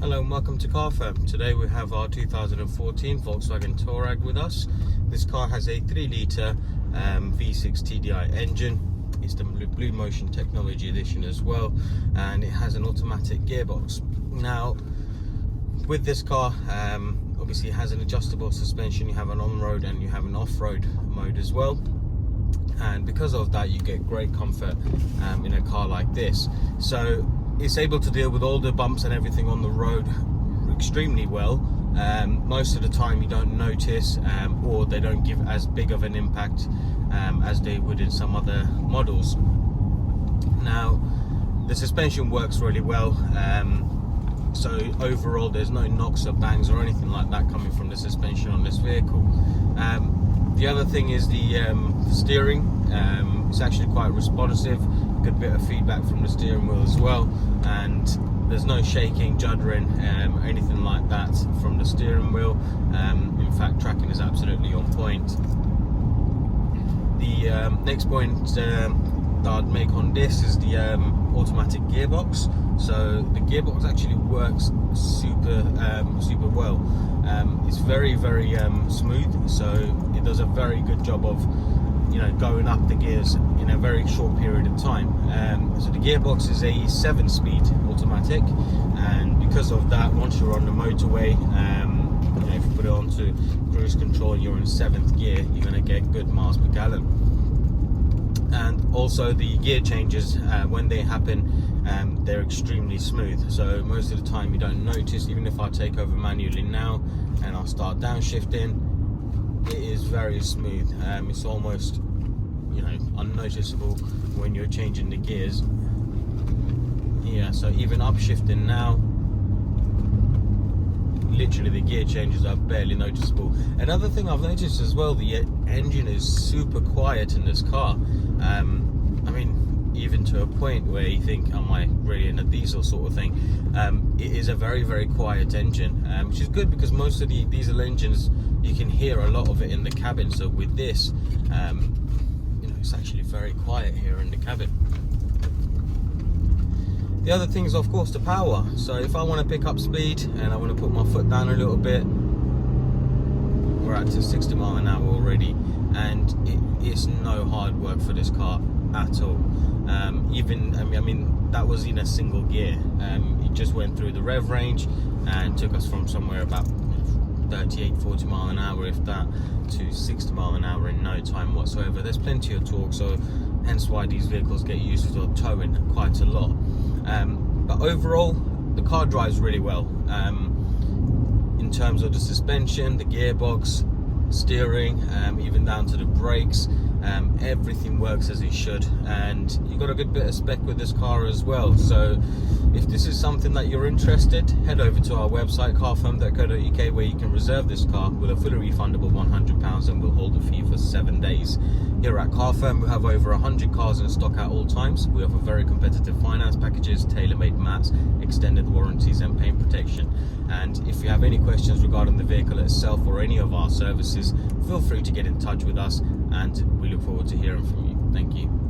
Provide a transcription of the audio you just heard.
Hello and welcome to Car Firm. Today we have our 2014 Volkswagen Toureg with us. This car has a 3-litre V6 TDI engine. It's the Blue Motion Technology Edition as well, and it has an automatic gearbox. Now, with this car, obviously it has an adjustable suspension. You have an on-road and you have an off-road mode as well. And because of that, you get great comfort in a car like this. So it's able to deal with all the bumps and everything on the road extremely well. Most of the time you don't notice, or they don't give as big of an impact as they would in some other models. Now, the suspension works really well, so overall there's no knocks or bangs or anything like that coming from the suspension on this vehicle. The other thing is the steering. It's actually quite responsive, good bit of feedback from the steering wheel as well, and there's no shaking, juddering, anything like that from the steering wheel. In fact, tracking is absolutely on point. The next point that I'd make on this is the automatic gearbox. So the gearbox actually works super well. It's very smooth, so it does a very good job of going up the gears in a very short period of time. So the gearbox is a 7-speed automatic, and because of that, once you're on the motorway, if you put it onto cruise control and you're in 7th gear, you're going to get good miles per gallon. And also the gear changes, when they happen, they're extremely smooth, so most of the time you don't notice. Even if I take over manually now and I'll start downshifting, it is very smooth. It's almost unnoticeable when you're changing the gears. Yeah, so even upshifting now, literally the gear changes are barely noticeable. Another thing I've noticed as well, the engine is super quiet in this car. I mean, even to a point where you think, am I really in a diesel sort of thing? It is a very quiet engine, which is good because most of the diesel engines, you can hear a lot of it in the cabin. So with this, it's actually very quiet here in the cabin. The other thing is, of course, the power. So if I want to pick up speed and I want to put my foot down a little bit, we're at to 60 miles an hour already, and it's no hard work for this car at all. I mean that was in a single gear. It just went through the rev range and took us from somewhere about 38-40 miles an hour, if that, to 60 miles an hour in no time whatsoever. There's plenty of torque, so hence why these vehicles get used for towing quite a lot. But overall, the car drives really well, in terms of the suspension, the gearbox, steering, even down to the brakes. Everything works as it should, and you've got a good bit of spec with this car as well. So if this is something that you're interested, head over to our website, carfirm.co.uk, where you can reserve this car with a fully refundable £100, and we'll hold the fee for 7 days. Here at Car Firm, we have over 100 cars in stock at all times. We offer very competitive finance packages, tailor-made mats, extended warranties and paint protection. And if you have any questions regarding the vehicle itself or any of our services, feel free to get in touch with us, and we look forward to hearing from you. Thank you.